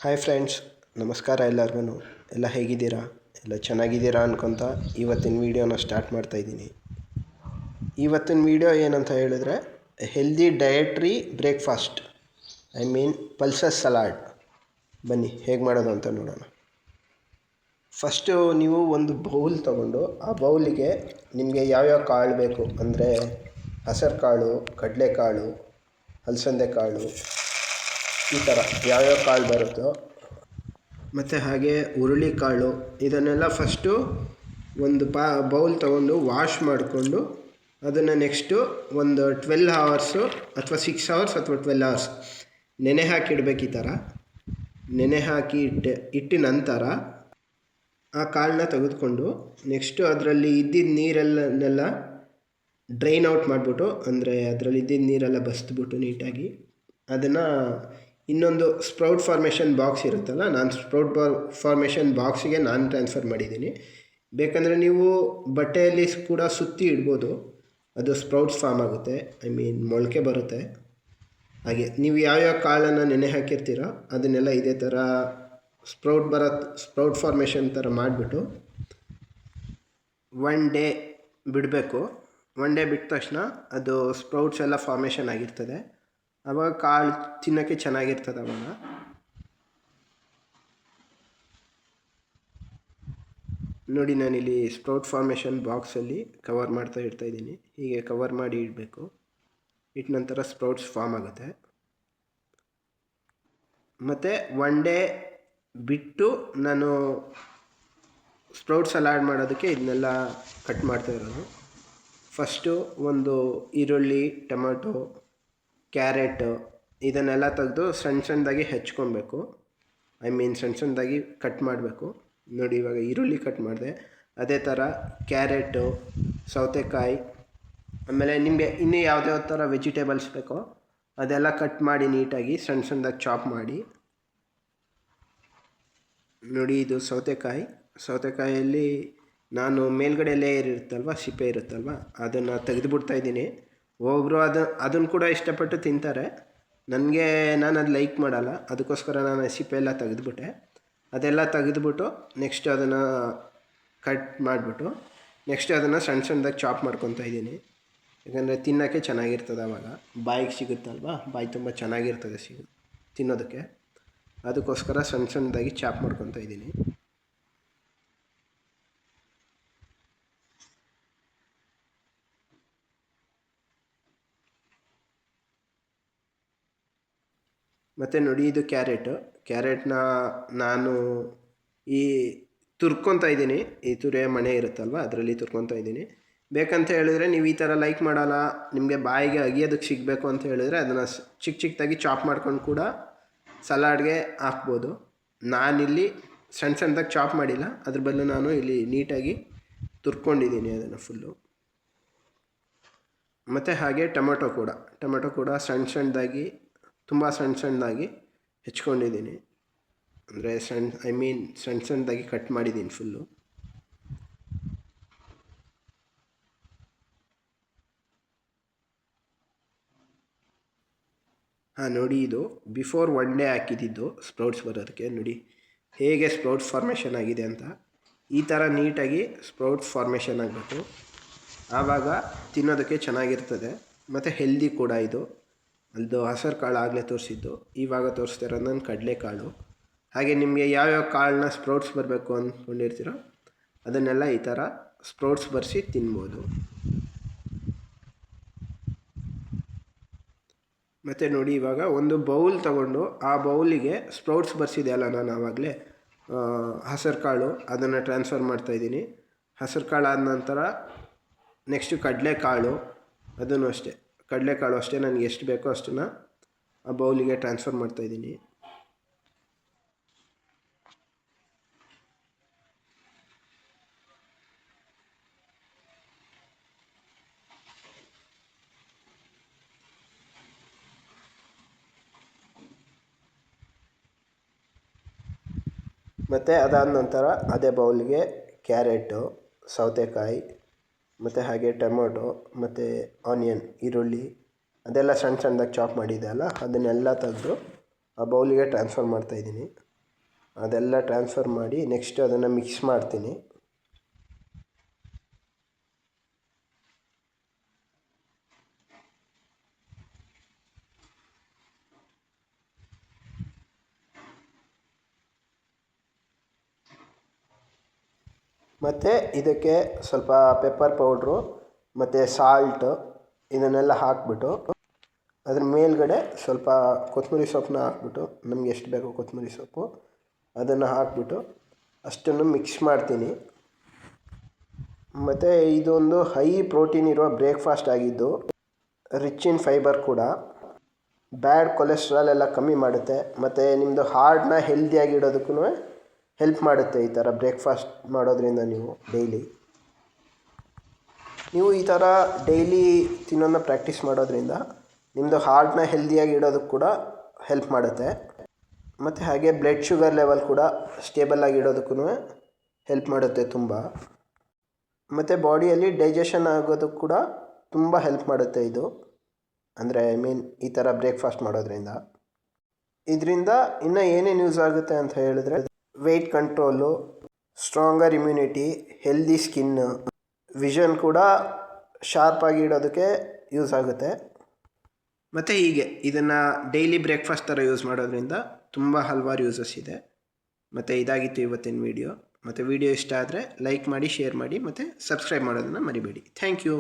Hi friends, ನಮಸ್ಕಾರ ಎಲ್ಲರಿಗೂ. ಎಲ್ಲ ಹೇಗಿದ್ದೀರಾ? ಎಲ್ಲ ಚೆನ್ನಾಗಿದ್ದೀರಾ ಅನ್ಕೊತ ಇವತ್ತಿನ ವೀಡಿಯೋನ ಸ್ಟಾರ್ಟ್ ಮಾಡ್ತಾಯಿದ್ದೀನಿ. ಇವತ್ತಿನ ವೀಡಿಯೋ ಏನಂತ ಹೇಳಿದ್ರೆ, healthy dietary breakfast, pulses salad. ಬನ್ನಿ ಹೇಗೆ ಮಾಡೋದು ಅಂತ ನೋಡೋಣ. ಫಸ್ಟು ನೀವು ಒಂದು ಬೌಲ್ ತೊಗೊಂಡು ಆ ಬೌಲಿಗೆ ನಿಮಗೆ ಯಾವ್ಯಾವ ಕಾಳು ಬೇಕು ಅಂದರೆ ಹೆಸರು ಕಾಳು, ಕಡಲೆಕಾಳು, ಅಲಸಂದೆ ಕಾಳು, ಈ ಥರ ಯಾವ್ಯಾವ ಕಾಳು ಬರುತ್ತೋ, ಮತ್ತು ಹಾಗೆ ಹುರುಳಿಕಾಳು, ಇದನ್ನೆಲ್ಲ ಫಸ್ಟು ಒಂದು ಬೌಲ್ ತೊಗೊಂಡು ವಾಶ್ ಮಾಡಿಕೊಂಡು ಅದನ್ನು ನೆಕ್ಸ್ಟು ಒಂದು 12 ಅವರ್ಸು ಅಥವಾ 6 ಅವರ್ಸ್ ಅಥವಾ 12 ಅವರ್ಸ್ ನೆನೆ ಹಾಕಿಡ್ಬೇಕು. ಈ ಥರ ನೆನೆ ಹಾಕಿ ಇಟ್ಟ ನಂತರ ಆ ಕಾಳನ್ನ ತೆಗೆದುಕೊಂಡು ನೆಕ್ಸ್ಟು ಅದರಲ್ಲಿ ಇದ್ದಿದ್ದ ನೀರೆಲ್ಲನೆಲ್ಲ ಡ್ರೈನ್ ಔಟ್ ಮಾಡಿಬಿಟ್ಟು, ಅಂದರೆ ಅದರಲ್ಲಿ ಇದ್ದಿದ್ದ ನೀರೆಲ್ಲ ಬಸಿದ್ಬಿಟ್ಟು ನೀಟಾಗಿ ಅದನ್ನು ಇನ್ನೊಂದು ಸ್ಪ್ರೌಟ್ ಫಾರ್ಮೇಷನ್ ಬಾಕ್ಸ್ ಇರುತ್ತಲ್ಲ, ನಾನು ಸ್ಪ್ರೌಟ್ ಫಾರ್ಮೇಷನ್ ಬಾಕ್ಸಿಗೆ ನಾನು ಟ್ರಾನ್ಸ್ಫರ್ ಮಾಡಿದ್ದೀನಿ. ಬೇಕಂದರೆ ನೀವು ಬಟ್ಟೆಯಲ್ಲಿ ಕೂಡ ಸುತ್ತಿ ಇಡ್ಬೋದು, ಅದು ಸ್ಪ್ರೌಟ್ಸ್ ಫಾರ್ಮ್ ಆಗುತ್ತೆ, ಮೊಳಕೆ ಬರುತ್ತೆ. ಹಾಗೆ ನೀವು ಯಾವ್ಯಾವ ಕಾಳನ್ನು ನೆನೆ ಹಾಕಿರ್ತೀರೋ ಅದನ್ನೆಲ್ಲ ಇದೇ ಥರ ಸ್ಪ್ರೌಟ್ ಫಾರ್ಮೇಷನ್ ಥರ ಮಾಡಿಬಿಟ್ಟು 1 ಡೇ ಬಿಡಬೇಕು. 1 ಡೇ ಬಿಟ್ಟ ತಕ್ಷಣ ಅದು ಸ್ಪ್ರೌಟ್ಸ್ ಎಲ್ಲ ಫಾರ್ಮೇಷನ್ ಆಗಿರ್ತದೆ. ಆವಾಗ ಕಾಳು ತಿನ್ನೋಕ್ಕೆ ಚೆನ್ನಾಗಿರ್ತದೆ. ಅವಾಗ ನೋಡಿ, ನಾನಿಲ್ಲಿ ಸ್ಪ್ರೌಟ್ ಫಾರ್ಮೇಷನ್ ಬಾಕ್ಸಲ್ಲಿ ಕವರ್ ಮಾಡ್ತಾ ಇಡ್ತಾಯಿದ್ದೀನಿ. ಹೀಗೆ ಕವರ್ ಮಾಡಿ ಇಡಬೇಕು. ಇಟ್ಟ ನಂತರ ಸ್ಪ್ರೌಟ್ಸ್ ಫಾರ್ಮ್ ಆಗುತ್ತೆ. ಮತ್ತು 1 ಡೇ ಬಿಟ್ಟು ನಾನು ಸ್ಪ್ರೌಟ್ ಸಲಾಡ್ ಮಾಡೋದಕ್ಕೆ ಇದನ್ನೆಲ್ಲ ಕಟ್ ಮಾಡ್ತಾ ಇರೋದು. ಫಸ್ಟು ಒಂದು ಈರುಳ್ಳಿ, ಟೊಮೆಟೊ, ಕ್ಯಾರೆಟು ಇದನ್ನೆಲ್ಲ ತೆಗೆದು ಸಣ್ಣದಾಗಿ ಹೆಚ್ಕೊಬೇಕು. ಸಣ್ಣ ಸಣ್ಣದಾಗಿ ಕಟ್ ಮಾಡಬೇಕು. ನೋಡಿ, ಇವಾಗ ಈರುಳ್ಳಿ ಕಟ್ ಮಾಡಿದೆ. ಅದೇ ಥರ ಕ್ಯಾರೆಟು, ಸೌತೆಕಾಯಿ, ಆಮೇಲೆ ನಿಮಗೆ ಇನ್ನೂ ಯಾವುದ್ಯಾವ ಥರ ವೆಜಿಟೇಬಲ್ಸ್ ಬೇಕೋ ಅದೆಲ್ಲ ಕಟ್ ಮಾಡಿ ನೀಟಾಗಿ ಸಣ್ಣದಾಗಿ ಚಾಪ್ ಮಾಡಿ. ನೋಡಿ, ಇದು ಸೌತೆಕಾಯಲ್ಲಿ ನಾನು ಮೇಲ್ಗಡೆ ಲೇಯರ್ ಇರುತ್ತಲ್ವ, ಸಿಪ್ಪೆ ಇರುತ್ತಲ್ವ, ಅದನ್ನು ತೆಗೆದುಬಿಡ್ತಾಯಿದ್ದೀನಿ. ಒಬ್ಬರು ಅದನ್ನು ಕೂಡ ಇಷ್ಟಪಟ್ಟು ತಿಂತಾರೆ. ನಾನು ಅದು ಲೈಕ್ ಮಾಡಲ್ಲ, ಅದಕ್ಕೋಸ್ಕರ ನಾನು ಸಿಪ್ಪೆ ಎಲ್ಲ ತೆಗೆದುಬಿಟ್ಟೆ. ಅದೆಲ್ಲ ತೆಗೆದುಬಿಟ್ಟು ನೆಕ್ಸ್ಟ್ ಅದನ್ನು ಕಟ್ ಮಾಡಿಬಿಟ್ಟು ನೆಕ್ಸ್ಟ್ ಅದನ್ನು ಸಣ್ಣದಾಗಿ ಚಾಪ್ ಮಾಡ್ಕೊತಾ ಇದ್ದೀನಿ. ಯಾಕಂದರೆ ತಿನ್ನೋಕ್ಕೆ ಚೆನ್ನಾಗಿರ್ತದೆ, ಆವಾಗ ಬಾಯಿಗೆ ಸಿಗುತ್ತಲ್ವ, ಬಾಯಿ ತುಂಬ ಚೆನ್ನಾಗಿರ್ತದೆ ತಿನ್ನೋದಕ್ಕೆ. ಅದಕ್ಕೋಸ್ಕರ ಸಣ್ಣದಾಗಿ ಚಾಪ್ ಮಾಡ್ಕೊತಾ ಇದ್ದೀನಿ. ಮತ್ತು ನೋಡಿ, ಇದು ಕ್ಯಾರೆಟ್ನ ನಾನು ತುರ್ಕೊತಾ ಇದ್ದೀನಿ. ಈ ತುರಿಯ ಮಣೆ ಇರುತ್ತಲ್ವ, ಅದರಲ್ಲಿ ತುರ್ಕೊತಾ ಇದ್ದೀನಿ. ಬೇಕಂತ ಹೇಳಿದ್ರೆ ನೀವು ಈ ಥರ ಲೈಕ್ ಮಾಡಲ್ಲ, ನಿಮಗೆ ಬಾಯಿಗೆ ಅಗಿಯೋದಕ್ಕೆ ಸಿಗಬೇಕು ಅಂತ ಹೇಳಿದ್ರೆ ಅದನ್ನು ಚಿಕ್ಕದಾಗಿ ಚಾಪ್ ಮಾಡ್ಕೊಂಡು ಕೂಡ ಸಲಾಡ್ಗೆ ಹಾಕ್ಬೋದು. ನಾನಿಲ್ಲಿ ಸಣ್ಣದಾಗಿ ಚಾಪ್ ಮಾಡಿಲ್ಲ, ಅದ್ರ ಬದಲು ನಾನು ಇಲ್ಲಿ ನೀಟಾಗಿ ತುರ್ಕೊಂಡಿದ್ದೀನಿ ಅದನ್ನು ಫುಲ್ಲು. ಮತ್ತು ಹಾಗೆ ಟೊಮೆಟೊ ಕೂಡ ಸಣ್ಣದಾಗಿ, ತುಂಬ ಸಣ್ಣದಾಗಿ ಹೆಚ್ಕೊಂಡಿದ್ದೀನಿ. ಅಂದರೆ ಸಣ್ಣದಾಗಿ ಕಟ್ ಮಾಡಿದ್ದೀನಿ ಫುಲ್ಲು. ನೋಡಿ, ಇದು ಬಿಫೋರ್ 1 ಡೇ ಹಾಕಿದ್ದು ಸ್ಪ್ರೌಟ್ಸ್ ಬರೋದಕ್ಕೆ. ನೋಡಿ ಹೇಗೆ ಸ್ಪ್ರೌಟ್ಸ್ ಫಾರ್ಮೇಷನ್ ಆಗಿದೆ ಅಂತ. ಈ ಥರ ನೀಟಾಗಿ ಸ್ಪ್ರೌಟ್ಸ್ ಫಾರ್ಮೇಷನ್ ಆಗಬೇಕು, ಆವಾಗ ತಿನ್ನೋದಕ್ಕೆ ಚೆನ್ನಾಗಿರ್ತದೆ ಮತ್ತು ಹೆಲ್ದಿ ಕೂಡ. ಇದು ಹೆಸರು ಕಾಳು ಆಗಲೇ ತೋರಿಸಿದ್ದು, ಇವಾಗ ತೋರಿಸ್ತಾ ಇರೋದು ನಾನು ಕಡಲೆಕಾಳು. ಹಾಗೆ ನಿಮಗೆ ಯಾವ್ಯಾವ ಕಾಳನ್ನ ಸ್ಪ್ರೌಟ್ಸ್ ಬರಬೇಕು ಅಂದ್ಕೊಂಡಿರ್ತೀರೋ ಅದನ್ನೆಲ್ಲ ಈ ಥರ ಸ್ಪ್ರೌಟ್ಸ್ ಬರೆಸಿ ತಿನ್ಬೋದು. ಮತ್ತು ನೋಡಿ, ಇವಾಗ ಒಂದು ಬೌಲ್ ತೊಗೊಂಡು ಆ ಬೌಲಿಗೆ ಸ್ಪ್ರೌಟ್ಸ್ ಬರೆಸಿದೆ ಅಲ್ಲ ನಾನು ಆವಾಗಲೇ, ಹೆಸರು ಕಾಳು, ಅದನ್ನು ಟ್ರಾನ್ಸ್ಫರ್ ಮಾಡ್ತಾಯಿದ್ದೀನಿ. ಹೆಸರು ಕಾಳು ಆದ ನಂತರ ನೆಕ್ಸ್ಟು ಕಡಲೆಕಾಳು, ಅದನ್ನು ಅಷ್ಟೇ. ಕಡಲೆಕಾಳು ಅಷ್ಟೇ, ನನಗೆ ಎಷ್ಟು ಬೇಕೋ ಅಷ್ಟನ್ನು ಆ ಬೌಲಿಗೆ ಟ್ರಾನ್ಸ್ಫರ್ ಮಾಡ್ತಾಯಿದ್ದೀನಿ. ಮತ್ತು ಅದಾದ ನಂತರ ಅದೇ ಬೌಲ್ಗೆ ಕ್ಯಾರೆಟು, ಸೌತೆಕಾಯಿ, ಮತ್ತು ಹಾಗೆ ಟೊಮೊಟೊ ಮತ್ತು ಆನಿಯನ್, ಈರುಳ್ಳಿ ಅದೆಲ್ಲ ಸಣ್ಣದಾಗಿ ಚಾಪ್ ಮಾಡಿದೆ ಅಲ್ಲ, ಅದನ್ನೆಲ್ಲ ತೆಗೆದು ಆ ಬೌಲಿಗೆ ಟ್ರಾನ್ಸ್ಫರ್ ಮಾಡ್ತಾಯಿದ್ದೀನಿ. ಅದೆಲ್ಲ ಟ್ರಾನ್ಸ್ಫರ್ ಮಾಡಿ ನೆಕ್ಸ್ಟ್ ಅದನ್ನು ಮಿಕ್ಸ್ ಮಾಡ್ತೀನಿ. ಮತ್ತು ಇದಕ್ಕೆ ಸ್ವಲ್ಪ ಪೆಪ್ಪರ್ ಪೌಡ್ರು ಮತ್ತು ಸಾಲ್ಟು ಇದನ್ನೆಲ್ಲ ಹಾಕ್ಬಿಟ್ಟು ಅದ್ರ ಮೇಲ್ಗಡೆ ಸ್ವಲ್ಪ ಕೊತ್ತಂಬರಿ ಸೊಪ್ಪನ್ನ ಹಾಕ್ಬಿಟ್ಟು, ನಮಗೆ ಎಷ್ಟು ಬೇಕೋ ಕೊತ್ತಂಬರಿ ಸೊಪ್ಪು ಅದನ್ನು ಹಾಕ್ಬಿಟ್ಟು ಅಷ್ಟನ್ನು ಮಿಕ್ಸ್ ಮಾಡ್ತೀನಿ. ಮತ್ತು ಇದೊಂದು ಹೈ ಪ್ರೋಟೀನ್ ಇರುವ ಬ್ರೇಕ್ಫಾಸ್ಟ್ ಆಗಿದ್ದು ರಿಚ್ ಇನ್ ಫೈಬರ್ ಕೂಡ, ಬ್ಯಾಡ್ ಕೊಲೆಸ್ಟ್ರಾಲ್ ಎಲ್ಲ ಕಮ್ಮಿ ಮಾಡುತ್ತೆ ಮತ್ತು ನಿಮ್ಮದು ಹಾರ್ಟ್ನ ಹೆಲ್ದಿಯಾಗಿ ಇಡೋದಕ್ಕೂ ಹೆಲ್ಪ್ ಮಾಡುತ್ತೆ ಈ ಥರ ಬ್ರೇಕ್ಫಾಸ್ಟ್ ಮಾಡೋದ್ರಿಂದ. ನೀವು ಈ ಥರ ಡೈಲಿ ತಿನ್ನೋದನ್ನ ಪ್ರಾಕ್ಟೀಸ್ ಮಾಡೋದ್ರಿಂದ ನಿಮ್ಮದು ಹಾರ್ಟ್ನ ಹೆಲ್ದಿಯಾಗಿ ಇಡೋದಕ್ಕೆ ಕೂಡ ಹೆಲ್ಪ್ ಮಾಡುತ್ತೆ. ಮತ್ತು ಹಾಗೆ ಬ್ಲಡ್ ಶುಗರ್ ಲೆವೆಲ್ ಕೂಡ ಸ್ಟೇಬಲಾಗಿ ಇಡೋದಕ್ಕೂ ಹೆಲ್ಪ್ ಮಾಡುತ್ತೆ ತುಂಬ. ಮತ್ತು ಬಾಡಿಯಲ್ಲಿ ಡೈಜೆಷನ್ ಆಗೋದಕ್ಕೆ ಕೂಡ ತುಂಬ ಹೆಲ್ಪ್ ಮಾಡುತ್ತೆ ಇದು, ಅಂದರೆ ಈ ಥರ ಬ್ರೇಕ್ಫಾಸ್ಟ್ ಮಾಡೋದ್ರಿಂದ. ಇದರಿಂದ ಇನ್ನೂ ಏನೇನು ಯೂಸ್ ಆಗುತ್ತೆ ಅಂತ ಹೇಳಿದ್ರೆ, weight control, stronger immunity, healthy skin, vision ಕೂಡ ಶಾರ್ಪಾಗಿ ಇಡೋದಕ್ಕೆ ಯೂಸ್ ಆಗುತ್ತೆ. ಮತ್ತು ಹೀಗೆ ಇದನ್ನು ಡೈಲಿ ಬ್ರೇಕ್ಫಾಸ್ಟ್ ಥರ ಯೂಸ್ ಮಾಡೋದ್ರಿಂದ ತುಂಬ ಹಲವಾರು ಯೂಸಸ್ ಇದೆ. ಮತ್ತು ಇದಾಗಿತ್ತು ಇವತ್ತಿನ ವಿಡಿಯೋ. ಮತ್ತು ವಿಡಿಯೋ ಇಷ್ಟ ಆದರೆ ಲೈಕ್ ಮಾಡಿ, ಶೇರ್ ಮಾಡಿ ಮತ್ತು ಸಬ್ಸ್ಕ್ರೈಬ್ ಮಾಡೋದನ್ನು ಮರಿಬೇಡಿ. Thank you.